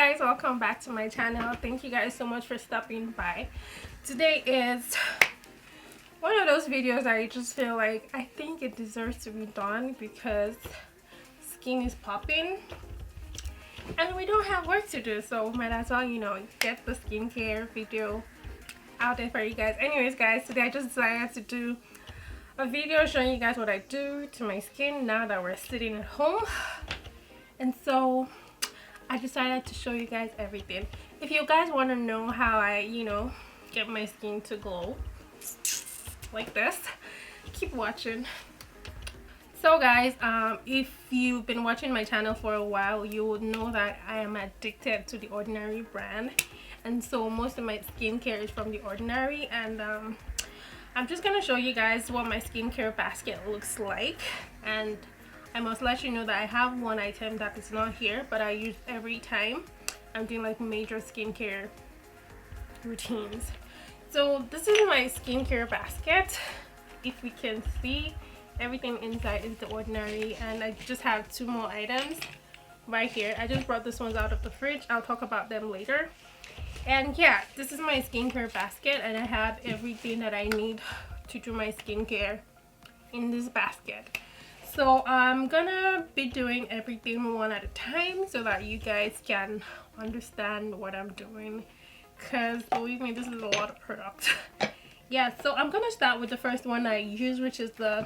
guys, welcome back to my channel. Thank you guys so much for stopping by. Today is one of those videos that I just feel like I think it deserves to be done because skin is popping and we don't have work to do, so might as well, you know, get the skincare video out there for you guys. Anyways guys, today I just decided to do a video showing you guys what I do to my skin now that we're sitting at home. And so I decided to show you guys everything. If you guys want to know how I, you know, get my skin to glow like this, keep watching. So guys, if you've been watching my channel for a while, you would know that I am addicted to the Ordinary brand, and so most of my skincare is from the Ordinary. And I'm just gonna show you guys what my skincare basket looks like. And I must let you know that I have one item that is not here, but I use every time I'm doing like major skincare routines. So this is my skincare basket. If we can see, everything inside is the Ordinary, and I just have two more items right here. I just brought this ones out of the fridge. I'll talk about them later. And yeah, this is my skincare basket, and I have everything that I need to do my skincare in this basket. So I'm gonna be doing everything one at a time so that you guys can understand what I'm doing, because believe me, this is a lot of product. Yeah, so I'm gonna start with the first one I use, which is the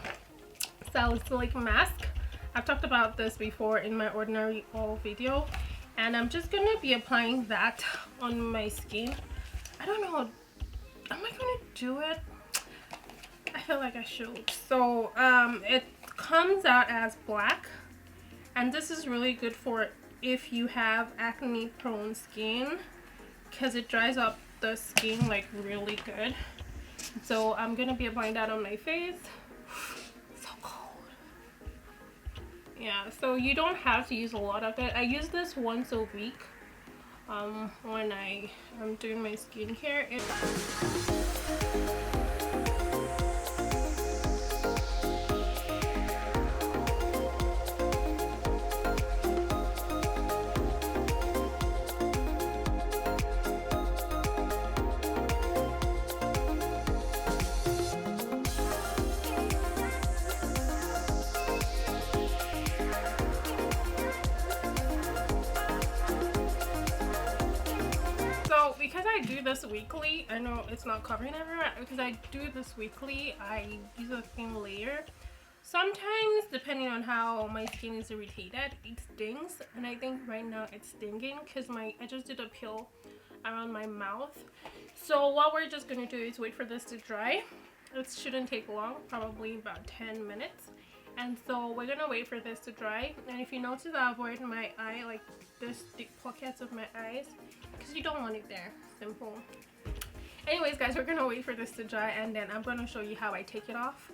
salicylic mask. I've talked about this before in my Ordinary haul video, and I'm just gonna be applying that on my skin. I don't know, am I gonna do it? I feel like I should. So it comes out as black, and this is really good for if you have acne prone skin, because it dries up the skin like really good. So I'm gonna be applying that on my face. So cold. Yeah, so you don't have to use a lot of it. I use this once a week when I'm doing my skincare. Because I do this weekly, I know it's not covering everywhere, because I do this weekly, I use a thin layer. Sometimes, depending on how my skin is irritated, it stings, and I think right now it's stinging because I just did a peel around my mouth. So what we're just going to do is wait for this to dry. It shouldn't take long, probably about 10 minutes. And so we're going to wait for this to dry. And if you notice, I avoid my eye, like this, the pockets of my eyes, because you don't want it there. Simple. Anyways guys, we're gonna wait for this to dry, and then I'm gonna show you how I take it off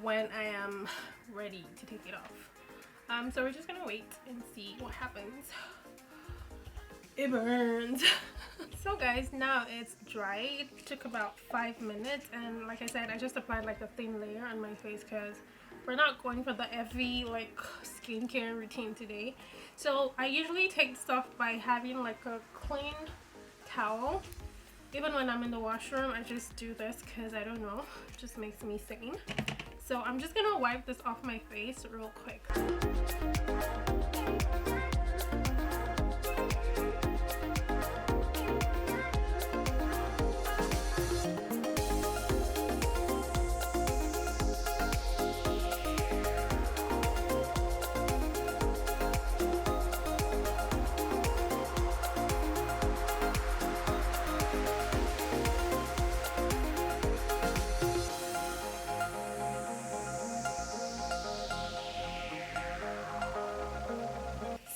when I am ready to take it off. So we're just gonna wait and see what happens. It burns. So guys, now it's dry. It took about 5 minutes, and like I said, I just applied like a thin layer on my face because we're not going for the heavy like skincare routine today. So I usually take stuff by having like a clean towel. Even when I'm in the washroom, I just do this because I don't know, it just makes me sane. So I'm just gonna wipe this off my face real quick.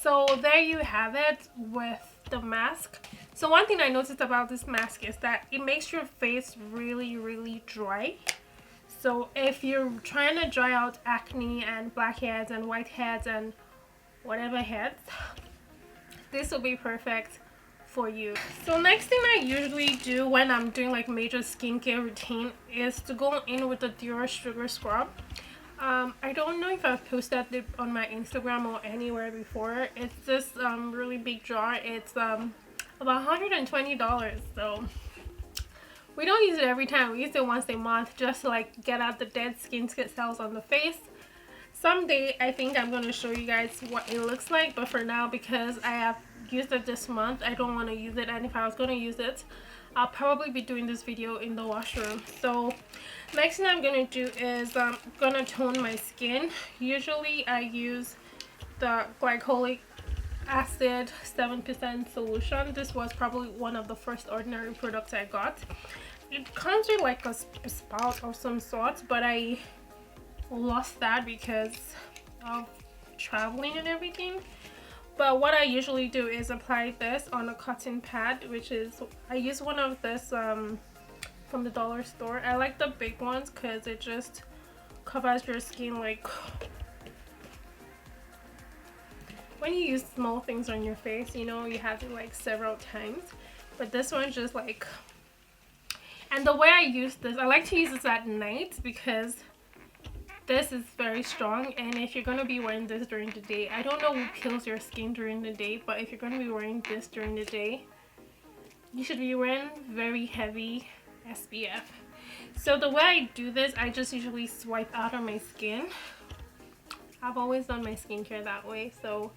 So there you have it with the mask. So one thing I noticed about this mask is that it makes your face really dry. So if you're trying to dry out acne and blackheads and whiteheads and whatever heads, this will be perfect for you. So next thing I usually do when I'm doing like major skincare routine is to go in with the Dior Sugar Scrub. I don't know if I've posted it on my Instagram or anywhere before. It's this really big jar. It's about $120. So we don't use it every time. We use it once a month just to like get out the dead skin cells on the face. Someday I think I'm going to show you guys what it looks like, but for now, because I have used it this month, I don't want to use it. And if I was going to use it, I'll probably be doing this video in the washroom. So next thing I'm going to do is I'm going to tone my skin. Usually I use the glycolic acid 7% solution. This was probably one of the first ordinary products I got. It comes with like a spout of some sort, but I lost that because of traveling and everything. But what I usually do is apply this on a cotton pad, which is, I use one of this from the dollar store. I like the big ones because it just covers your skin. Like when you use small things on your face, you know, you have it like several times, but this one's just like, and the way I use this, I like to use this at night because this is very strong, and if you're going to be wearing this during the day, I don't know who peels your skin during the day, but if you're going to be wearing this during the day, you should be wearing very heavy SPF. So the way I do this, I just usually swipe out on my skin. I've always done my skincare that way, so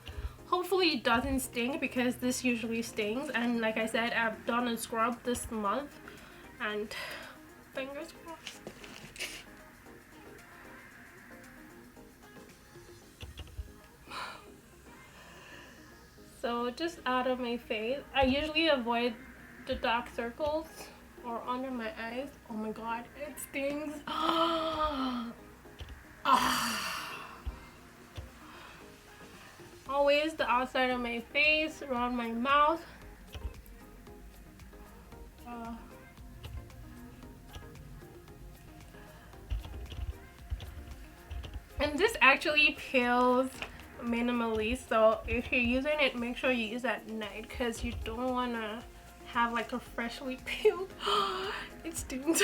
hopefully it doesn't sting, because this usually stings. And like I said, I've done a scrub this month, and fingers crossed. So just out of my face, I usually avoid the dark circles or under my eyes. Oh my god, it stings. Always the outside of my face, around my mouth. And this actually peels minimally, so if you're using it, make sure you use it at night, because you don't want to have like a freshly peeled it stings.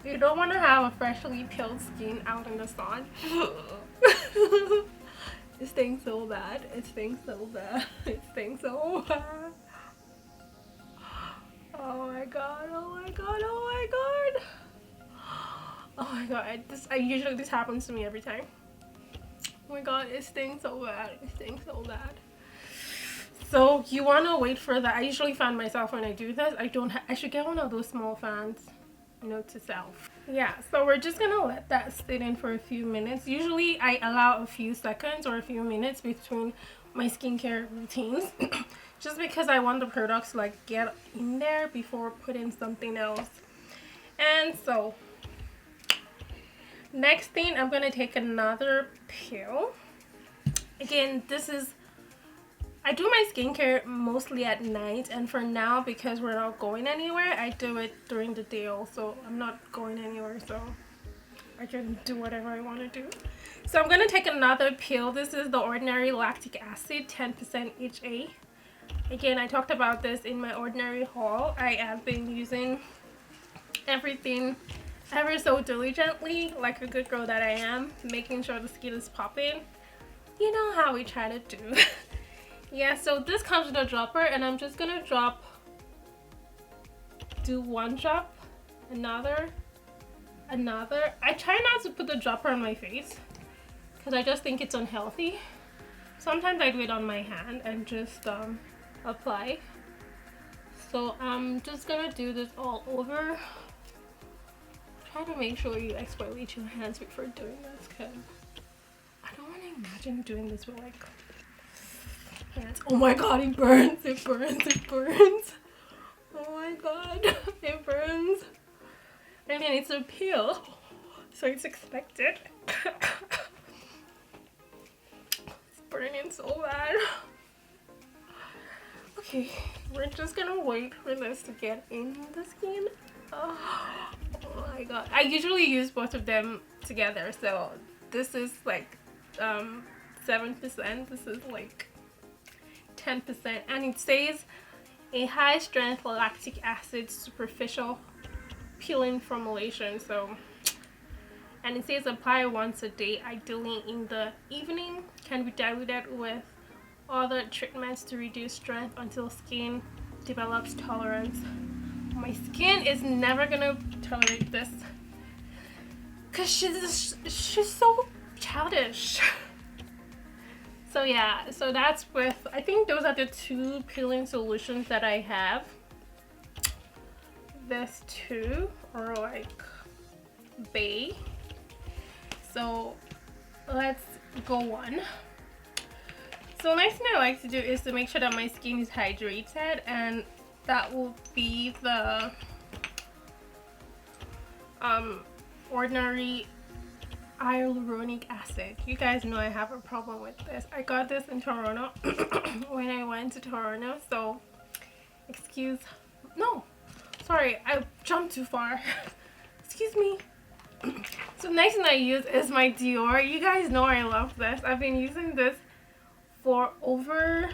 You don't want to have a freshly peeled skin out in the sun. It stings so bad. It stings so bad. It stings so bad. Oh my god, oh my god, oh my god. Oh my god, this happens to me every time. Oh my god, it stings so bad. It stings so bad. So you want to wait for that. I usually find myself when I do this, I should get one of those small fans, you know, to sell. Yeah, so we're just gonna let that sit in for a few minutes. Usually I allow a few seconds or a few minutes between my skincare routines just because I want the products to like get in there before putting something else. And so next thing, I'm gonna take another peel. Again, I do my skincare mostly at night, and for now, because we're not going anywhere, I do it during the day also. I'm not going anywhere, so I can do whatever I want to do. So I'm gonna take another peel. This is the Ordinary Lactic Acid 10% HA. Again, I talked about this in my Ordinary haul. I have been using everything ever so diligently, like a good girl that I am, making sure the skin is popping. You know how we try to do. Yeah, so this comes with a dropper, and I'm just gonna do one drop, another. I try not to put the dropper on my face because I just think it's unhealthy. Sometimes I do it on my hand and just apply. So I'm just gonna do this all over. Try to make sure you exfoliate your hands before doing this, because I don't want to imagine doing this with like hands. Oh my god, it burns, it burns, it burns. Oh my god, it burns. I mean, it's a peel, so it's expected. It's burning so bad. Okay, we're just gonna wait for this to get in the skin. Oh my god, I usually use both of them together, so this is like 7%, this is like 10%, and it says a high strength lactic acid superficial peeling formulation. So, and it says apply once a day, ideally in the evening. Can be diluted with other treatments to reduce strength until skin develops tolerance. My skin is never gonna tolerate this because she's so childish. So yeah, so that's with, I think those are the two peeling solutions that I have. This two are like bay. So let's go on. So next thing I like to do is to make sure that my skin is hydrated, and that will be the ordinary hyaluronic acid. You guys know I have a problem with this. I got this in Toronto when I went to Toronto. So sorry, I jumped too far. Excuse me. So next thing I use is my Dior. You guys know I love this. I've been using this for over,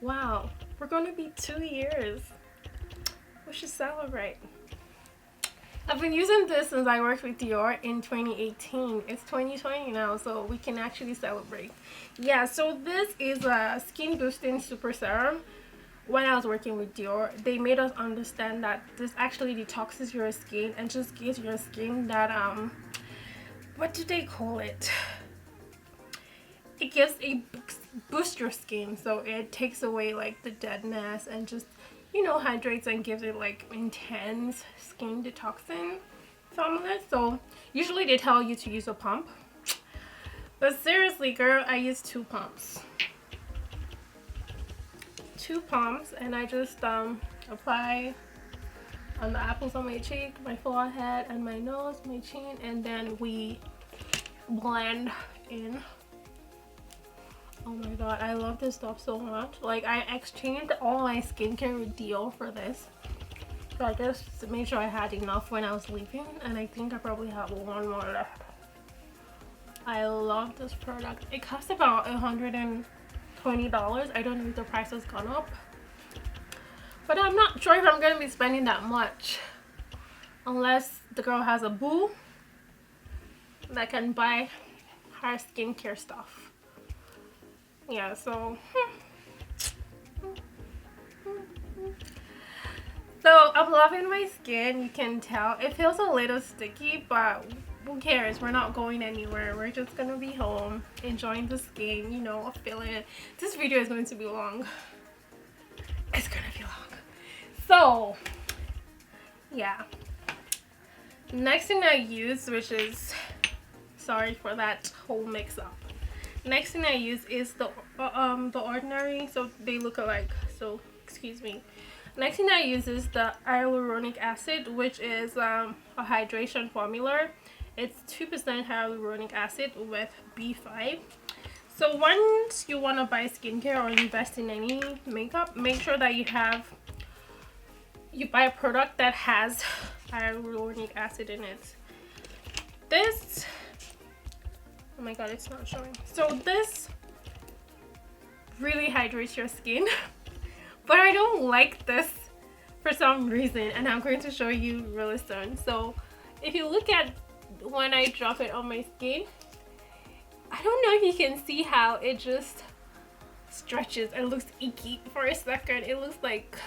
wow, we're going to be 2 years. We should celebrate. I've been using this since I worked with Dior in 2018. It's 2020 now, so we can actually celebrate. Yeah, so this is a skin boosting super serum. When I was working with Dior, they made us understand that this actually detoxes your skin and just gives your skin that what do they call it? It gives a boost your skin, so it takes away like the deadness and just, you know, hydrates and gives it like intense skin detoxing formula. So usually they tell you to use a pump, but seriously girl, I use 2 pumps. 2 pumps, and I just apply on the apples on my cheek, my forehead, and my nose, my chin, and then we blend in. Oh my god, I love this stuff so much. Like, I exchanged all my skincare with Dior for this. So I just made sure I had enough when I was leaving, and I think I probably have 1 more left. I love this product. It costs about $120. I don't know if the price has gone up, but I'm not sure if I'm gonna be spending that much unless the girl has a boo that can buy her skincare stuff. Yeah, so I'm loving my skin. You can tell it feels a little sticky, but who cares? We're not going anywhere. We're just gonna be home enjoying the skin, you know, feeling it. This video is going to be long. It's gonna be long. So yeah, next thing I use, which is, sorry for that whole mix up, next thing I use is the ordinary, so they look alike, so excuse me. Next thing I use is the hyaluronic acid, which is a hydration formula. It's 2% hyaluronic acid with B5. So once you want to buy skincare or invest in any makeup, make sure that you buy a product that has hyaluronic acid in it. This, oh my god, it's not showing. So this really hydrates your skin, but I don't like this for some reason, and I'm going to show you really soon. So if you look at when I drop it on my skin, I don't know if you can see how it just stretches and looks icky for a second. It looks like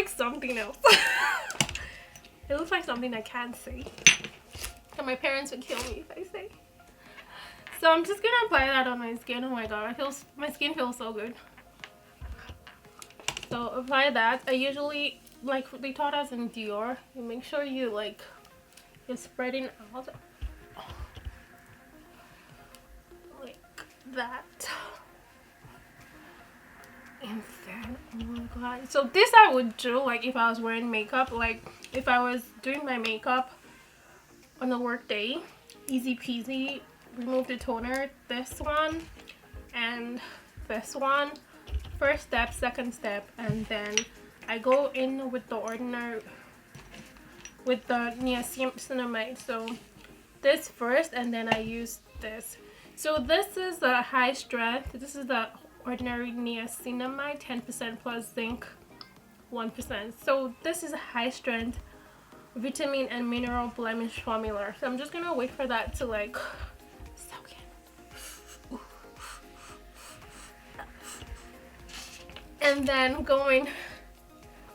something else. It looks like something I can't say, and my parents would kill me if I say. So I'm just gonna apply that on my skin. Oh my god, my skin feels so good. So apply that. I usually, like they taught us in Dior, you make sure you're spreading out like that. And then, oh my god. So this I would do like if I was wearing makeup, like if I was doing my makeup on a work day, easy peasy. Remove the toner, this one and this one. First step, second step, and then I go in with the ordinary, with the niacinamide. So this first, and then I use this. So this is a high strength. This is the ordinary niacinamide, 10% plus zinc 1%. So this is a high strength vitamin and mineral blemish formula. So I'm just gonna wait for that to like soak in. And then going,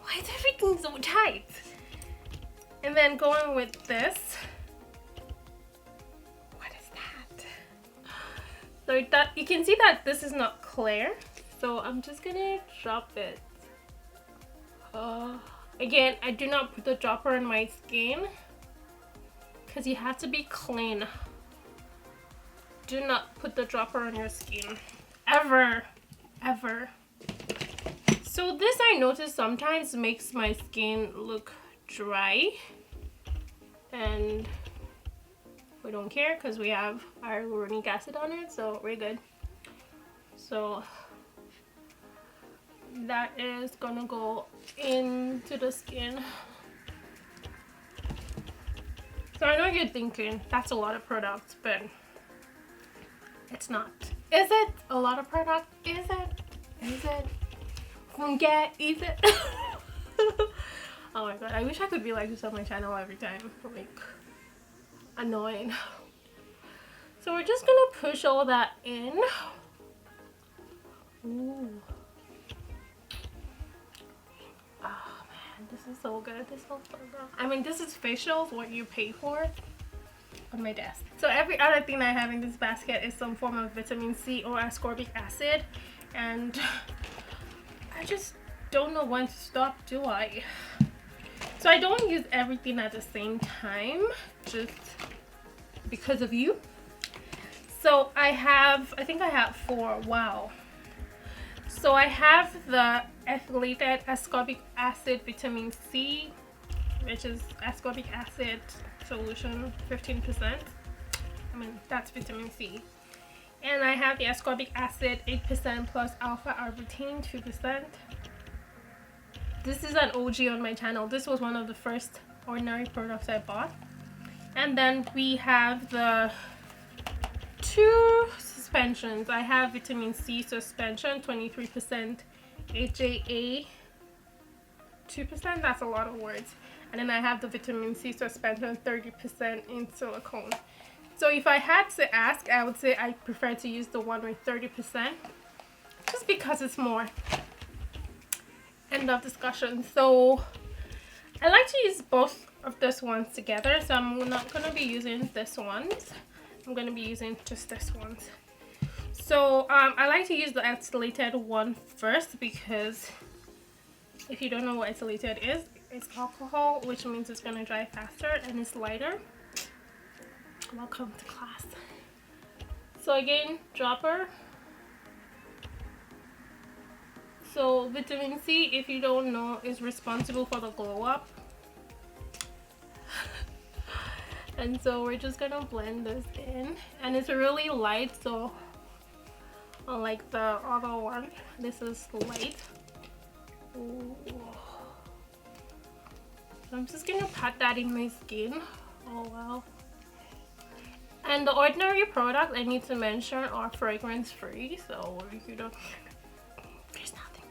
why is everything so tight? And then going with this. What is that? So that you can see that this is not clear. So I'm just gonna drop it. Again, I do not put the dropper on my skin because you have to be clean. Do not put the dropper on your skin. Ever. Ever. So this I notice sometimes makes my skin look dry. And we don't care because we have our hyaluronic acid on it, so we're good. So that is gonna go into the skin. So I know you're thinking that's a lot of product, but it's not. Is it a lot of product? Is it? Is it? Is it? Oh my god, I wish I could be like this on my channel every time. Like, annoying. So we're just gonna push all that in. Ooh. Oh man, this is so good. This smells so good. I mean, this is facials, what you pay for, on my desk. So every other thing I have in this basket is some form of vitamin C or ascorbic acid, and I just don't know when to stop, do I? So I don't use everything at the same time, just because of you. So I think I have 4. Wow. So I have the ethylated ascorbic acid vitamin C, which is ascorbic acid solution 15%. I mean, that's vitamin C. And I have the ascorbic acid 8% plus alpha arbutin 2%. This is an OG on my channel. This was one of the first ordinary products I bought. And then we have the 2 suspensions. I have vitamin C suspension 23%, HAA 2%. That's a lot of words. And then I have the vitamin C suspension 30% in silicone. So if I had to ask, I would say I prefer to use the one with 30%, just because it's more. End of discussion. So I like to use both of these ones together, so I'm not going to be using this ones. I'm going to be using just this ones. So I like to use the ethylated one first, because if you don't know what ethylated is, it's alcohol, which means it's going to dry faster and it's lighter. Welcome to class. So again, dropper. So vitamin C, if you don't know, is responsible for the glow up. And so we're just gonna blend this in, and it's really light, so unlike the other one, this is light. Ooh. So I'm just gonna pat that in my skin. Oh wow. And the ordinary product I need to mention are fragrance free, so if you don't, there's nothing.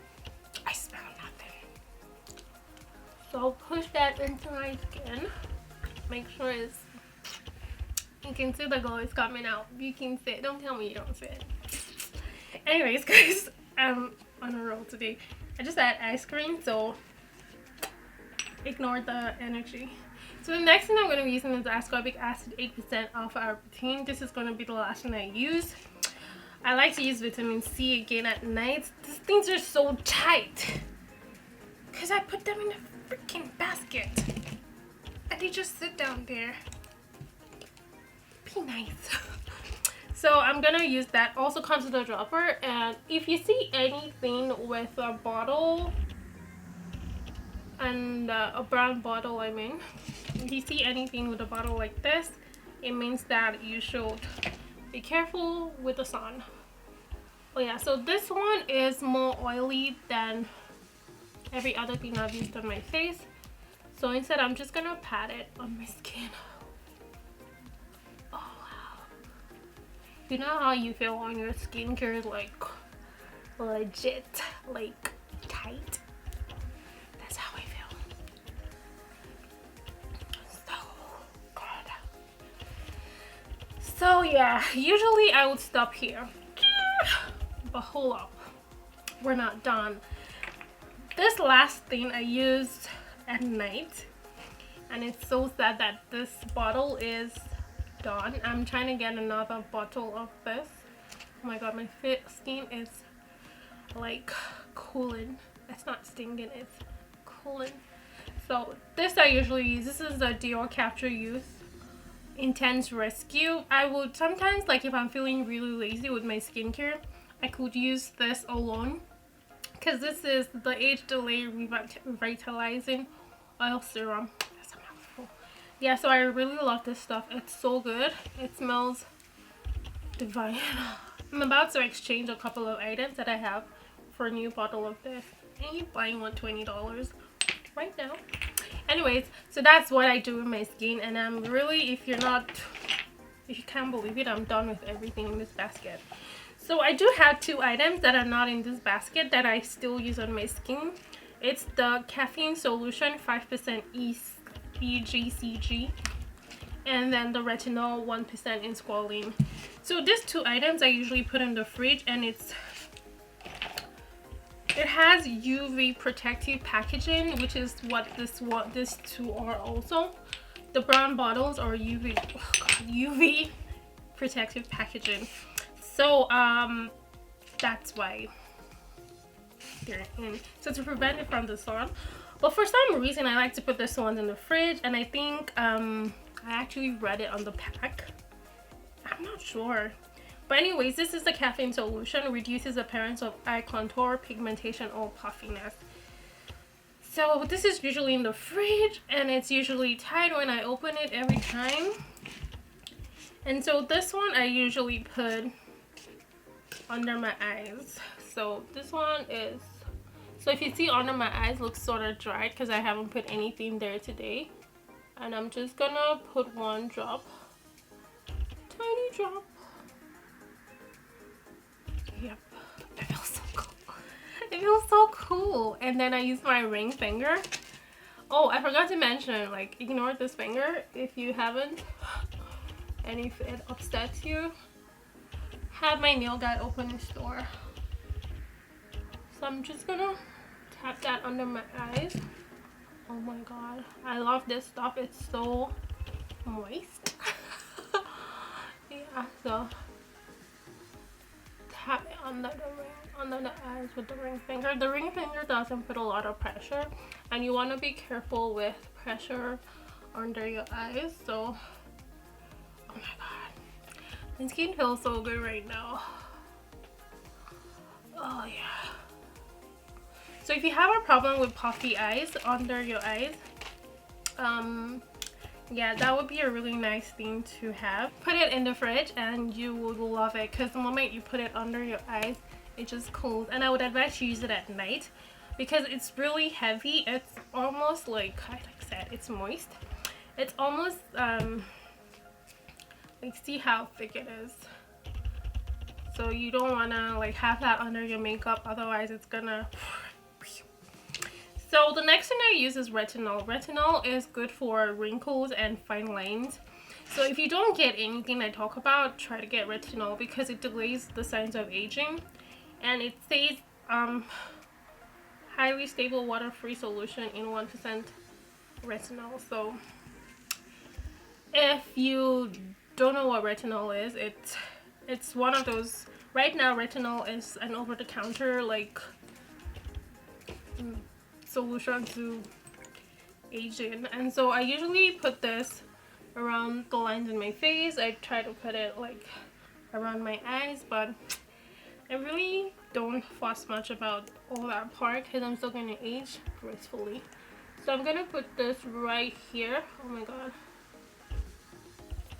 I smell nothing. So I'll push that into my skin. Make sure it's, you can see the glow is coming out. You can see it. Don't tell me you don't see it. Anyways, guys, I'm on a roll today. I just had ice cream, so ignore the energy. So the next thing I'm going to be using is the ascorbic acid 8% alpha arbutin. This is going to be the last thing I use. I like to use vitamin C again at night. These things are so tight because I put them in a freaking basket and they just sit down there. Be nice. So I'm going to use that. Also comes with a dropper, and if you see anything with a bottle and a brown bottle, I mean, if you see anything with a bottle like this, it means that you should be careful with the sun. Oh yeah, so this one is more oily than every other thing I've used on my face, so instead I'm just gonna pat it on my skin. Oh wow. You know how you feel when your skincare is like legit, like tight? So yeah, usually I would stop here, but hold up, we're not done. This last thing I used at night, and it's so sad that this bottle is done. I'm trying to get another bottle of this. Oh my god, my skin is like cooling. It's not stinging, it's cooling. So this I usually use. This is the Dior Capture Youth Intense Rescue. I would sometimes, like if I'm feeling really lazy with my skincare, I could use this alone, because this is the Age Delay Revitalizing Oil Serum. That's a mouthful. Yeah, so I really love this stuff. It's so good. It smells divine. I'm about to exchange a couple of items that I have for a new bottle of this. And you're buying one $20 right now. Anyways, so that's what I do with my skin, and I'm really, if you can't believe it, I'm done with everything in this basket. So I do have two items that are not in this basket that I still use on my skin. It's the caffeine solution 5% EGCG, and then the retinol 1% in squalene. So these two items I usually put in the fridge, and it has UV protective packaging, which is what these two are also. The brown bottles are UV protective packaging. So that's why they're in. So to prevent it from the sun. But for some reason I like to put this one in the fridge, and I think I actually read it on the pack. I'm not sure. But anyways, this is the caffeine solution. Reduces appearance of eye contour, pigmentation, or puffiness. So this is usually in the fridge, and it's usually tight when I open it every time. And so this one I usually put under my eyes. So this one is, so if you see under my eyes, looks sort of dried because I haven't put anything there today. And I'm just gonna put one drop, tiny drop. Yep, it feels so cool. It feels so cool. And then I use my ring finger. Oh, I forgot to mention, like, ignore this finger if you haven't, and if it upsets you. Have my nail guy open his door. So I'm just gonna tap that under my eyes. Oh my god, I love this stuff. It's so moist. Yeah, so tap it under the eyes with the ring finger. The ring finger doesn't put a lot of pressure, and you want to be careful with pressure under your eyes. So, oh my god, my skin feels so good right now. Oh yeah. So if you have a problem with puffy eyes under your eyes, yeah, that would be a really nice thing to have. Put it in the fridge and you would love it, because the moment you put it under your eyes, it just cools. And I would advise you use it at night because it's really heavy. It's almost like I said, it's moist. It's almost like, see how thick it is. So you don't want to like have that under your makeup, otherwise it's gonna. So the next thing I use is retinol. Retinol is good for wrinkles and fine lines. So if you don't get anything I talk about, try to get retinol because it delays the signs of aging. And it says highly stable water-free solution in 1% retinol. So if you don't know what retinol is, it's one of those. Right now retinol is an over-the-counter like solution to aging, and so I usually put this around the lines in my face. I try to put it like around my eyes, but I really don't fuss much about all that part because I'm still gonna age gracefully. So I'm gonna put this right here. Oh my god,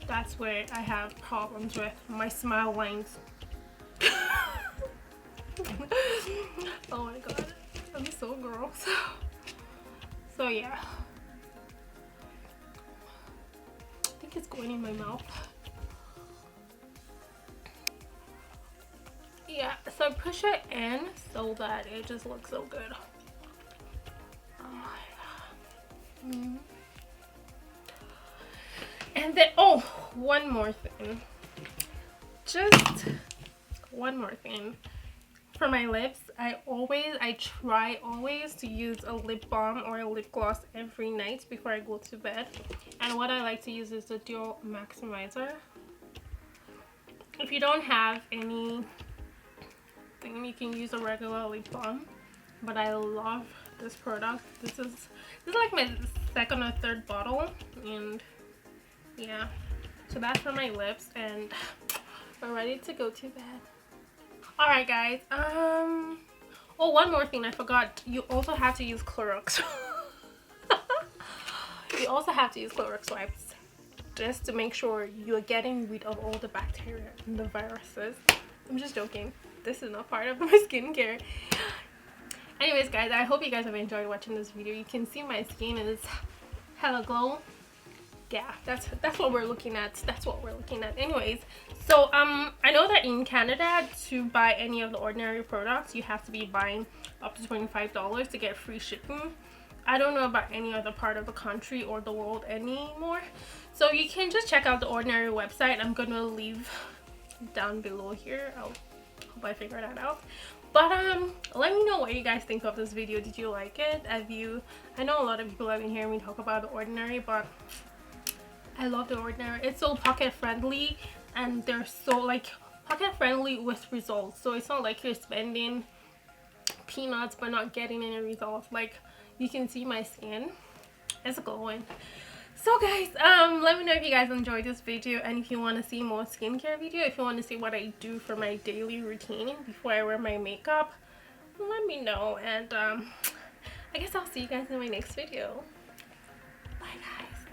that's where I have problems with my smile lines. Oh my god, I'm so gross. So yeah, I think it's going in my mouth. Yeah, so I push it in so that it just looks so good. Oh my god. And then, oh, one more thing. just one more thing. For my lips, I try always to use a lip balm or a lip gloss every night before I go to bed. And what I like to use is the Dual Maximizer. If you don't have anything, you can use a regular lip balm. But I love this product. This is like my second or third bottle, and yeah. So that's for my lips, and we're ready to go to bed. Alright guys, oh, one more thing I forgot. You also have to use Clorox. You also have to use Clorox wipes just to make sure you're getting rid of all the bacteria and the viruses. I'm just joking. This is not part of my skincare. Anyways guys, I hope you guys have enjoyed watching this video. You can see my skin is hella glow. Yeah, that's what we're looking at. That's what we're looking at. Anyways, so I know that in Canada, to buy any of the Ordinary products, you have to be buying up to $25 to get free shipping. I don't know about any other part of the country or the world anymore, so you can just check out the Ordinary website. I'm gonna leave down below here. I hope I figure that out. But let me know what you guys think of this video. Did you like it? I know a lot of people have been hearing me talk about the Ordinary, but I love the Ordinary. It's so pocket friendly, and they're so like pocket friendly with results. So it's not like you're spending peanuts but not getting any results. Like, you can see my skin, it's glowing. So guys, let me know if you guys enjoyed this video, and if you want to see more skincare video, if you want to see what I do for my daily routine before I wear my makeup, let me know. And I guess I'll see you guys in my next video. Bye guys.